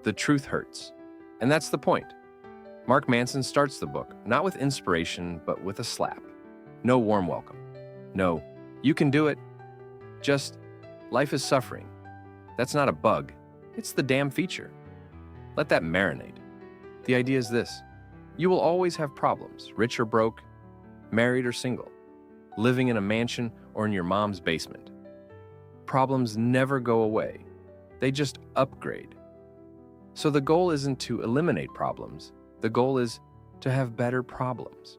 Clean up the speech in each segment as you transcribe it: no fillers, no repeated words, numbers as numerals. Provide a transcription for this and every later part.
The truth hurts. And that's the point. Mark Manson starts the book not with inspiration, but with a slap. No warm welcome. No, you can do it. Just, life is suffering. That's not a bug. It's the damn feature. Let that marinate. The idea is this. You will always have problems, rich or broke, married or single, living in a mansion or in your mom's basement. Problems never go away. They just upgrade. So the goal isn't to eliminate problems. The goal is to have better problems.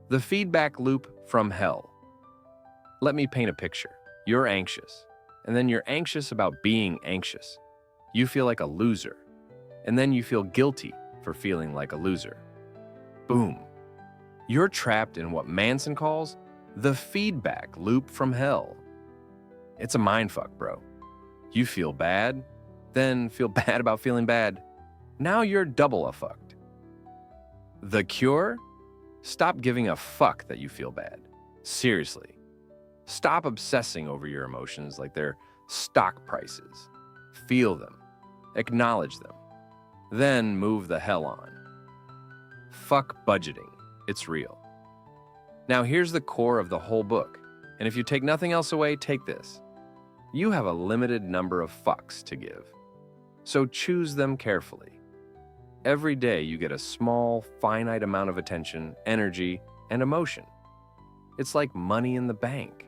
The feedback loop from hell. Let me paint a picture. You're anxious, and then you're anxious about being anxious. You feel like a loser, and then you feel guilty for feeling like a loser. Boom. You're trapped in what Manson calls the feedback loop from hell. It's a mindfuck, bro. You feel bad, then feel bad about feeling bad. Now you're double a fucked. The cure? Stop giving a fuck that you feel bad. Seriously. Stop obsessing over your emotions like they're stock prices. Feel them. Acknowledge them. Then move the hell on. Fuck budgeting. It's real. Now here's the core of the whole book. And if you take nothing else away, take this. You have a limited number of fucks to give. So choose them carefully. Every day you get a small, finite amount of attention, energy, and emotion. It's like money in the bank.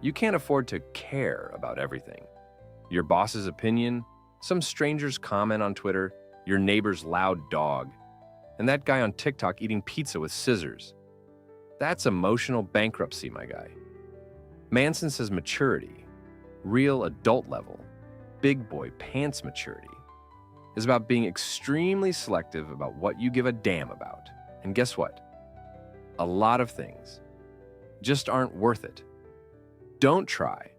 You can't afford to care about everything. Your boss's opinion, some stranger's comment on Twitter, your neighbor's loud dog, and that guy on TikTok eating pizza with scissors. That's emotional bankruptcy, my guy. Manson says maturity, real adult level, big boy pants maturity, is about being extremely selective about what you give a damn about. And guess what? A lot of things just aren't worth it. Don't try.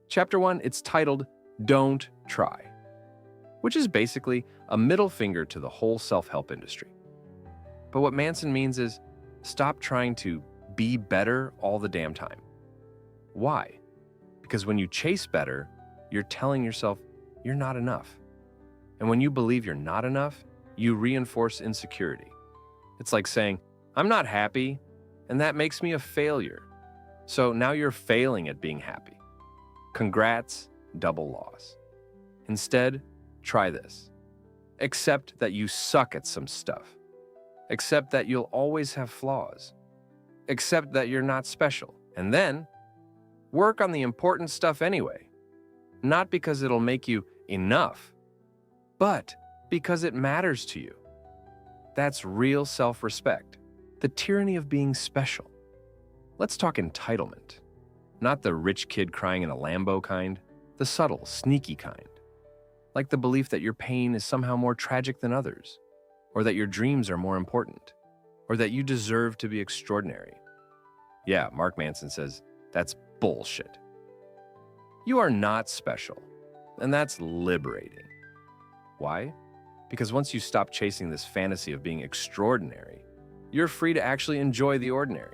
Chapter 1, it's titled, Don't Try, which is basically a middle finger to the whole self-help industry. But what Manson means is, stop trying to be better all the damn time. Why? Because when you chase better, you're telling yourself you're not enough. And when you believe you're not enough, you reinforce insecurity. It's like saying, I'm not happy, and that makes me a failure. So now you're failing at being happy. Congrats, double loss. Instead, try this. Accept that you suck at some stuff. Accept that you'll always have flaws. Accept that you're not special. And then, work on the important stuff anyway. Not because it'll make you enough, but because it matters to you. That's real self-respect, the tyranny of being special. Let's talk entitlement. Not the rich kid crying in a Lambo kind, the subtle, sneaky kind. Like the belief that your pain is somehow more tragic than others, or that your dreams are more important, or that you deserve to be extraordinary. Yeah, Mark Manson says, that's bullshit. You are not special, and that's liberating. Why? Because once you stop chasing this fantasy of being extraordinary, you're free to actually enjoy the ordinary.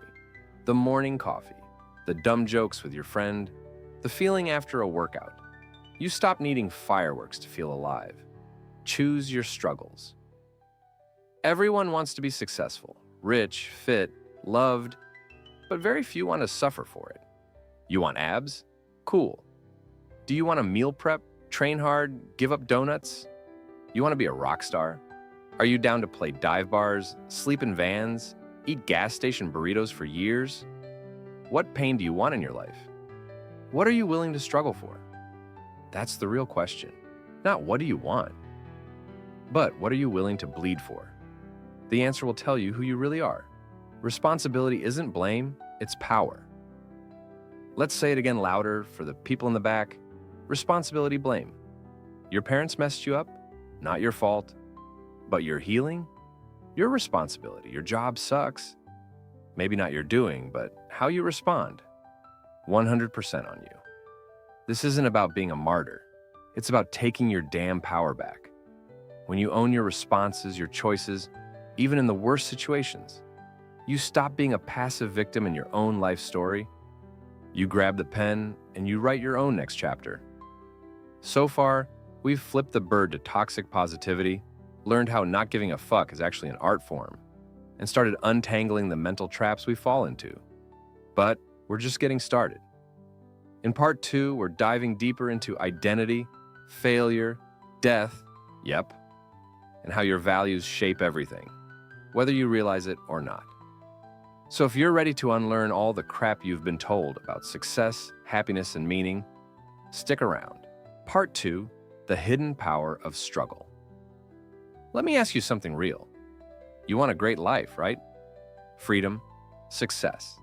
The morning coffee, the dumb jokes with your friend, the feeling after a workout. You stop needing fireworks to feel alive. Choose your struggles. Everyone wants to be successful, rich, fit, loved, but very few want to suffer for it. You want abs? Cool. Do you want to meal prep, train hard, give up donuts? You want to be a rock star? Are you down to play dive bars, sleep in vans, eat gas station burritos for years? What pain do you want in your life? What are you willing to struggle for? That's the real question. Not what do you want, but what are you willing to bleed for? The answer will tell you who you really are. Responsibility isn't blame, it's power. Let's say it again louder for the people in the back. Responsibility, blame. Your parents messed you up, not your fault. But your healing? Your responsibility. Your job sucks. Maybe not your doing, but how you respond. 100% on you. This isn't about being a martyr. It's about taking your damn power back. When you own your responses, your choices, even in the worst situations, you stop being a passive victim in your own life story. You grab the pen and you write your own next chapter. So far, We've flipped the bird to toxic positivity, learned how not giving a fuck is actually an art form, and started untangling the mental traps we fall into. But we're just getting started. In part 2, we're diving deeper into identity, failure, death, yep, and how your values shape everything, whether you realize it or not. So if you're ready to unlearn all the crap you've been told about success, happiness, and meaning, stick around. Part 2, the hidden power of struggle. Let me ask you something real. You want a great life, right? Freedom, success,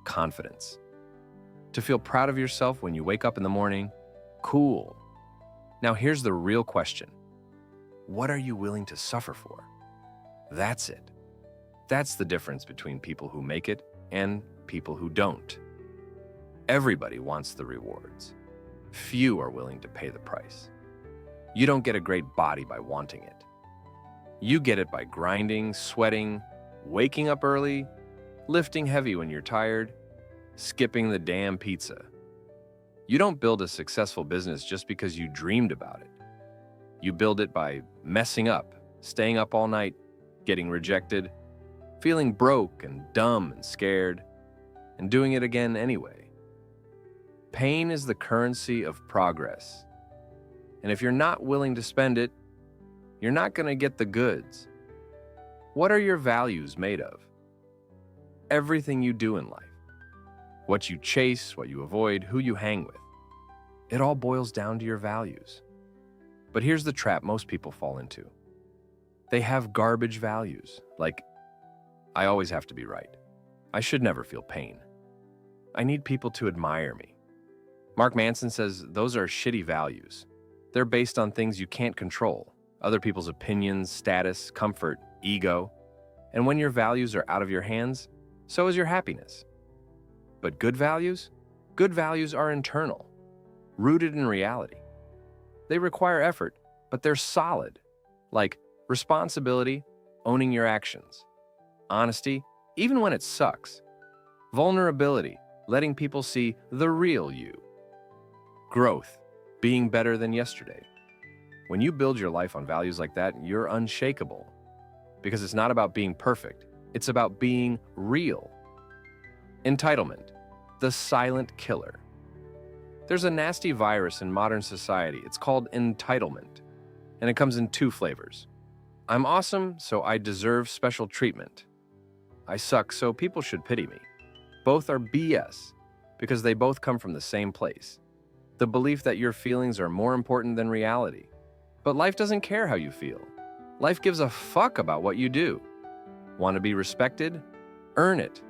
confidence. To feel proud of yourself when you wake up in the morning? Cool. Now here's the real question. What are you willing to suffer for? That's it. That's the difference between people who make it and people who don't. Everybody wants the rewards. Few are willing to pay the price. You don't get a great body by wanting it. You get it by grinding, sweating, waking up early, lifting heavy when you're tired, skipping the damn pizza. You don't build a successful business just because you dreamed about it. You build it by messing up, staying up all night, getting rejected, feeling broke and dumb and scared, and doing it again anyway. Pain is the currency of progress. And if you're not willing to spend it, you're not going to get the goods. What are your values made of? Everything you do in life. What you chase, what you avoid, who you hang with. It all boils down to your values. But here's the trap most people fall into. They have garbage values, like, I always have to be right. I should never feel pain. I need people to admire me. Mark Manson says those are shitty values. They're based on things you can't control, other people's opinions, status, comfort, ego. And when your values are out of your hands, so is your happiness. But good values? Good values are internal, rooted in reality. They require effort, but they're solid, like responsibility, owning your actions, honesty, even when it sucks, vulnerability, letting people see the real you, growth, being better than yesterday. When you build your life on values like that, you're unshakable, because it's not about being perfect, it's about being real. Entitlement, the silent killer. There's a nasty virus in modern society. It's called entitlement, and it comes in 2 flavors. I'm awesome, so I deserve special treatment. I suck, so people should pity me. Both are BS, because they both come from the same place. The belief that your feelings are more important than reality. But life doesn't care how you feel. Life gives a fuck about what you do. Want to be respected? Earn it.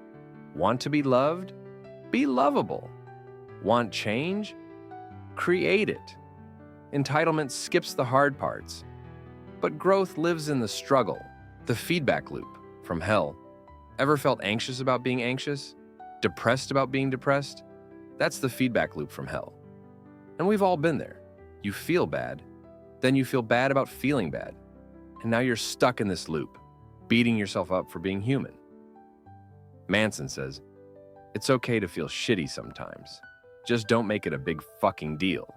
Want to be loved? Be lovable. Want change? Create it. Entitlement skips the hard parts. But growth lives in the struggle, the feedback loop from hell. Ever felt anxious about being anxious? Depressed about being depressed? That's the feedback loop from hell. And we've all been there. You feel bad, then you feel bad about feeling bad. And now you're stuck in this loop, beating yourself up for being human. Manson says, it's okay to feel shitty sometimes. Just don't make it a big fucking deal.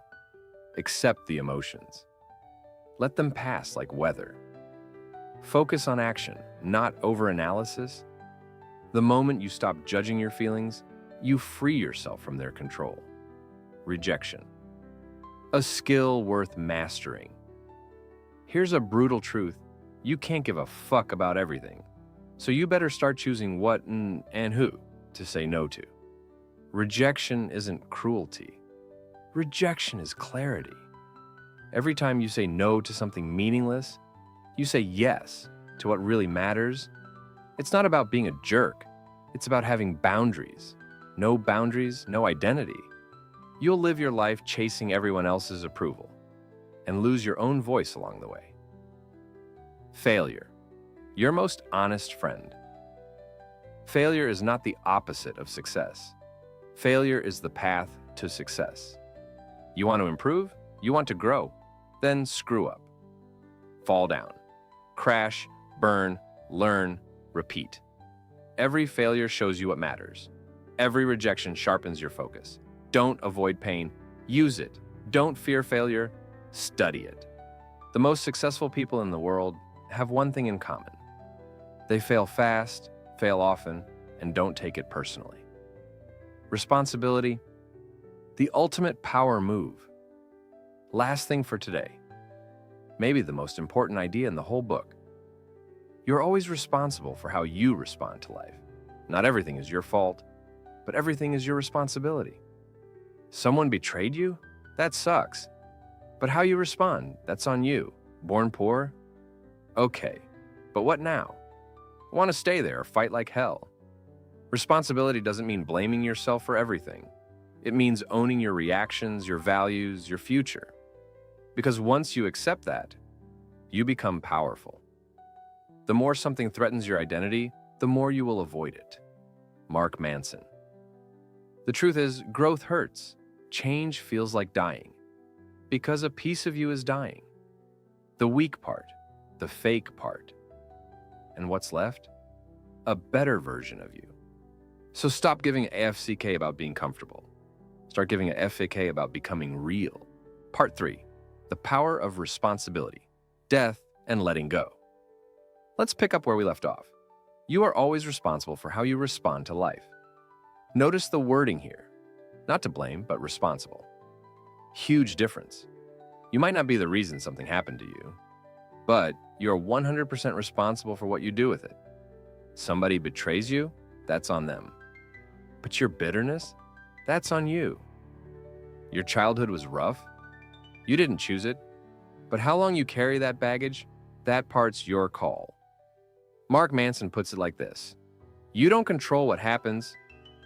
Accept the emotions. Let them pass like weather. Focus on action, not overanalysis. The moment you stop judging your feelings, you free yourself from their control. Rejection. A skill worth mastering. Here's a brutal truth. You can't give a fuck about everything. So you better start choosing what and who to say no to. Rejection isn't cruelty. Rejection is clarity. Every time you say no to something meaningless, you say yes to what really matters. It's not about being a jerk. It's about having boundaries. No boundaries, no identity. You'll live your life chasing everyone else's approval and lose your own voice along the way. Failure. Your most honest friend. Failure is not the opposite of success. Failure is the path to success. You want to improve? You want to grow? Then screw up. Fall down. Crash, burn, learn, repeat. Every failure shows you what matters. Every rejection sharpens your focus. Don't avoid pain. Use it. Don't fear failure. Study it. The most successful people in the world have one thing in common. They fail fast, fail often, and don't take it personally. Responsibility, the ultimate power move. Last thing for today, maybe the most important idea in the whole book. You're always responsible for how you respond to life. Not everything is your fault, but everything is your responsibility. Someone betrayed you? That sucks. But how you respond, that's on you. Born poor? Okay, but what now? Want to stay there or fight like hell? Responsibility doesn't mean blaming yourself for everything. It means owning your reactions, your values, your future. Because once you accept that, you become powerful. The more something threatens your identity, the more you will avoid it. Mark Manson. The truth is, growth hurts. Change feels like dying. Because a piece of you is dying. The weak part, the fake part. And what's left? A better version of you. So stop giving a FCK about being comfortable. Start giving a FAK about becoming real. Part 3. The power of responsibility, death, and letting go. Let's pick up where we left off. You are always responsible for how you respond to life. Notice the wording here. Not to blame, but responsible. Huge difference. You might not be the reason something happened to you, but you're 100% responsible for what you do with it. Somebody betrays you, that's on them. But your bitterness, that's on you. Your childhood was rough. You didn't choose it. But how long you carry that baggage, that part's your call. Mark Manson puts it like this. You don't control what happens,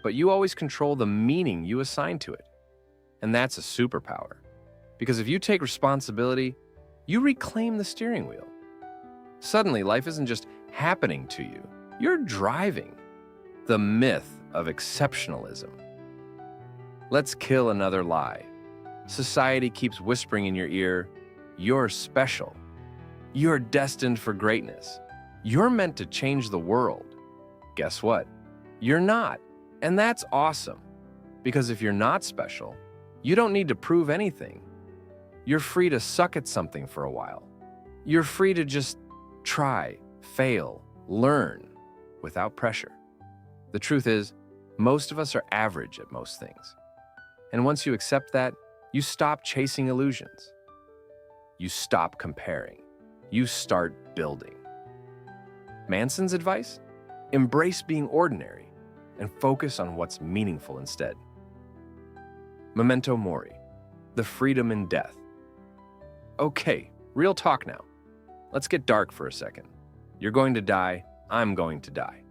but you always control the meaning you assign to it. And that's a superpower. Because if you take responsibility, you reclaim the steering wheel. Suddenly, life isn't just happening to you. You're driving. The myth of exceptionalism. Let's kill another lie. Society keeps whispering in your ear, you're special. You're destined for greatness. You're meant to change the world. Guess what? You're not. And that's awesome. Because if you're not special, you don't need to prove anything. You're free to suck at something for a while. You're free to just try, fail, learn without pressure. The truth is, most of us are average at most things. And once you accept that, you stop chasing illusions. You stop comparing. You start building. Manson's advice? Embrace being ordinary and focus on what's meaningful instead. Memento mori, the freedom in death. Okay, real talk now. Let's get dark for a second. You're going to die, I'm going to die.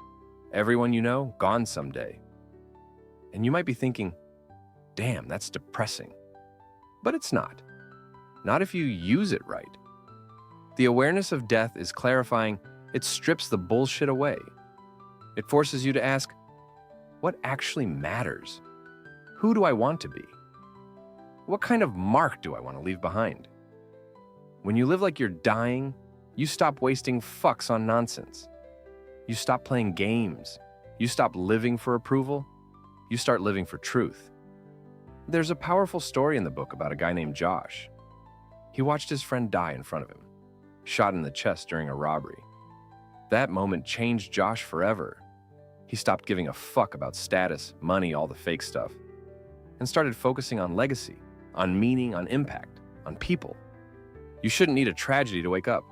Everyone you know, gone someday. And you might be thinking, damn, that's depressing. But it's not. Not if you use it right. The awareness of death is clarifying. It strips the bullshit away. It forces you to ask, what actually matters? Who do I want to be? What kind of mark do I want to leave behind? When you live like you're dying, you stop wasting fucks on nonsense. You stop playing games. You stop living for approval. You start living for truth. There's a powerful story in the book about a guy named Josh. He watched his friend die in front of him, shot in the chest during a robbery. That moment changed Josh forever. He stopped giving a fuck about status, money, all the fake stuff, and started focusing on legacy, on meaning, on impact, on people. You shouldn't need a tragedy to wake up,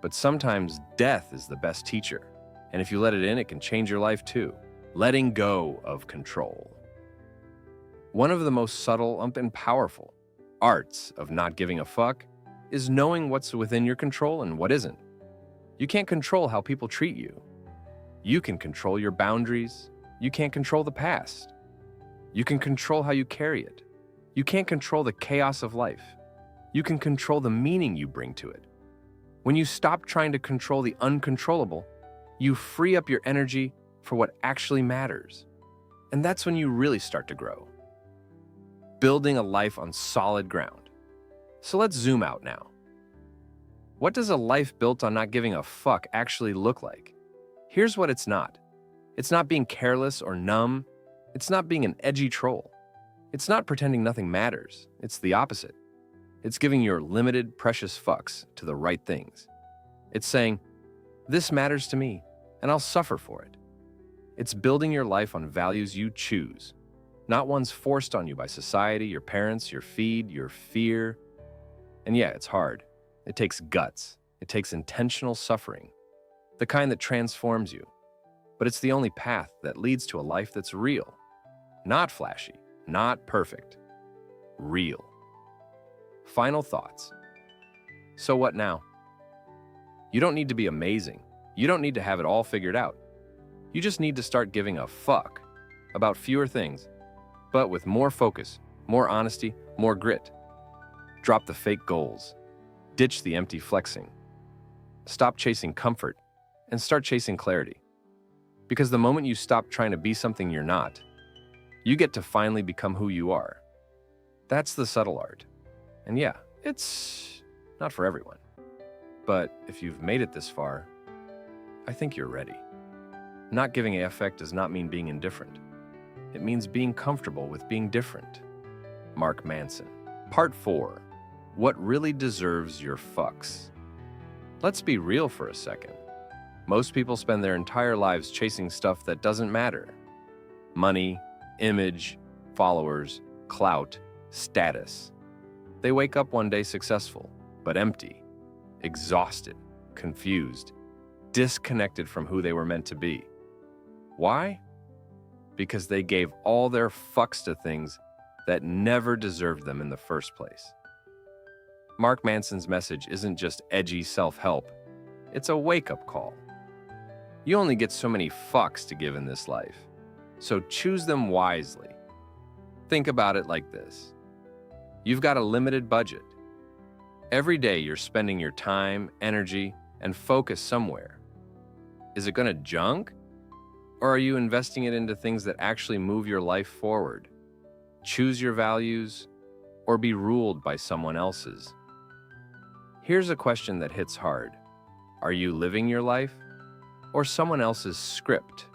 but sometimes death is the best teacher. And if you let it in, it can change your life too. Letting go of control. One of the most subtle and powerful arts of not giving a fuck is knowing what's within your control and what isn't. You can't control how people treat you. You can control your boundaries. You can't control the past. You can control how you carry it. You can't control the chaos of life. You can control the meaning you bring to it. When you stop trying to control the uncontrollable, you free up your energy for what actually matters. And that's when you really start to grow. Building a life on solid ground. So let's zoom out now. What does a life built on not giving a fuck actually look like? Here's what it's not. It's not being careless or numb. It's not being an edgy troll. It's not pretending nothing matters. It's the opposite. It's giving your limited, precious fucks to the right things. It's saying, this matters to me, and I'll suffer for it. It's building your life on values you choose, not ones forced on you by society, your parents, your feed, your fear. And yeah, it's hard. It takes guts. It takes intentional suffering, the kind that transforms you. But it's the only path that leads to a life that's real. Not flashy, not perfect. Real. Final thoughts. So what now? You don't need to be amazing. You don't need to have it all figured out. You just need to start giving a fuck about fewer things, but with more focus, more honesty, more grit. Drop the fake goals. Ditch the empty flexing. Stop chasing comfort and start chasing clarity. Because the moment you stop trying to be something you're not, you get to finally become who you are. That's the subtle art. And yeah, it's not for everyone. But if you've made it this far, I think you're ready. Not giving a fuck does not mean being indifferent. It means being comfortable with being different. Mark Manson. Part 4. What really deserves your fucks? Let's be real for a second. Most people spend their entire lives chasing stuff that doesn't matter. Money, image, followers, clout, status. They wake up one day successful, but empty, exhausted, confused, disconnected from who they were meant to be. Why? Because they gave all their fucks to things that never deserved them in the first place. Mark Manson's message isn't just edgy self-help, it's a wake-up call. You only get so many fucks to give in this life, so choose them wisely. Think about it like this. You've got a limited budget. Every day you're spending your time, energy, and focus somewhere. Is it gonna junk? Or are you investing it into things that actually move your life forward? Choose your values, or be ruled by someone else's. Here's a question that hits hard. Are you living your life, or someone else's script?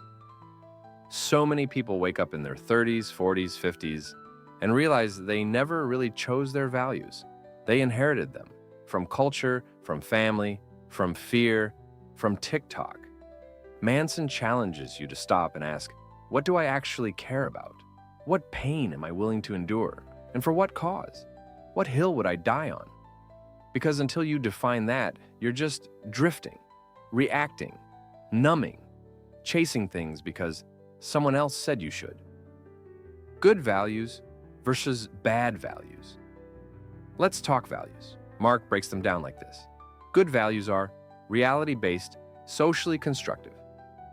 So many people wake up in their 30s, 40s, 50s, and realize they never really chose their values. They inherited them from culture, from family, from fear, from TikTok. Manson challenges you to stop and ask, what do I actually care about? What pain am I willing to endure? And for what cause? What hill would I die on? Because until you define that, you're just drifting, reacting, numbing, chasing things because someone else said you should. Good values versus bad values. Let's talk values. Mark breaks them down like this. Good values are reality-based, socially constructive,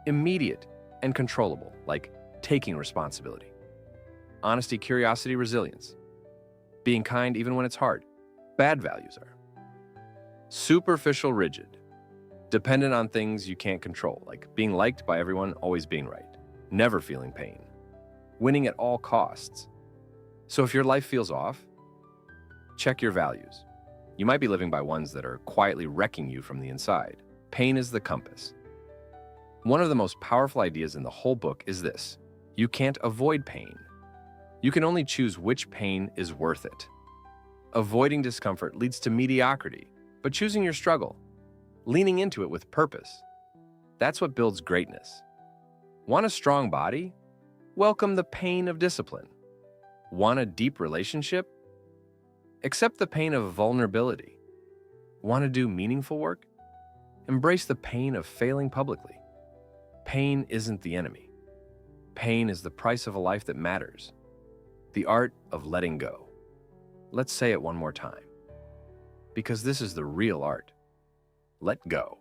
immediate and controllable, like taking responsibility. Honesty, curiosity, resilience. Being kind even when it's hard. Bad values are superficial, rigid, dependent on things you can't control, like being liked by everyone, always being right, never feeling pain, winning at all costs. So if your life feels off, check your values. You might be living by ones that are quietly wrecking you from the inside. Pain is the compass. One of the most powerful ideas in the whole book is this: you can't avoid pain. You can only choose which pain is worth it. Avoiding discomfort leads to mediocrity, but choosing your struggle, leaning into it with purpose, that's what builds greatness. Want a strong body? Welcome the pain of discipline. Want a deep relationship? Accept the pain of vulnerability. Want to do meaningful work? Embrace the pain of failing publicly. Pain isn't the enemy. Pain is the price of a life that matters. The art of letting go. Let's say it one more time, because this is the real art. Let go.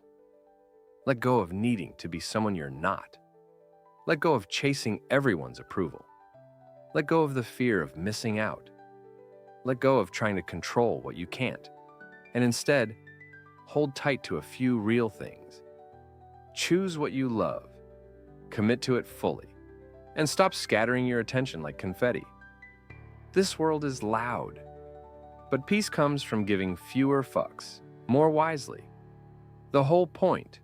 Let go of needing to be someone you're not. Let go of chasing everyone's approval. Let go of the fear of missing out. Let go of trying to control what you can't, and instead, hold tight to a few real things. Choose what you love, commit to it fully, and stop scattering your attention like confetti. This world is loud, but peace comes from giving fewer fucks, more wisely. The whole point.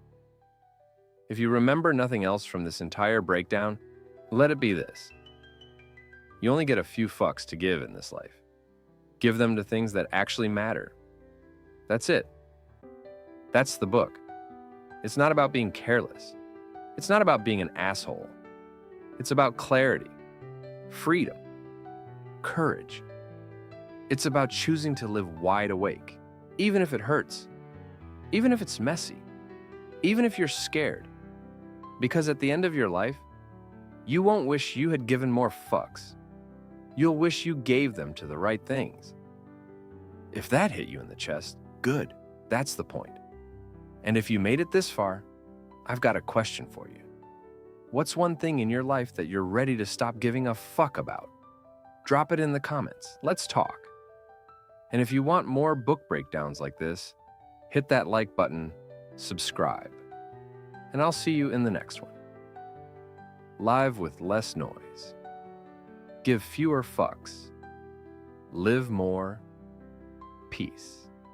If you remember nothing else from this entire breakdown, let it be this. You only get a few fucks to give in this life. Give them to things that actually matter. That's it. That's the book. It's not about being careless. It's not about being an asshole. It's about clarity, freedom, courage. It's about choosing to live wide awake, even if it hurts, even if it's messy, even if you're scared. Because at the end of your life, you won't wish you had given more fucks. You'll wish you gave them to the right things. If that hit you in the chest, good. That's the point. And if you made it this far, I've got a question for you. What's one thing in your life that you're ready to stop giving a fuck about? Drop it in the comments. Let's talk. And if you want more book breakdowns like this, hit that like button, subscribe. And I'll see you in the next one. Live with less noise. Give fewer fucks. Live more. Peace.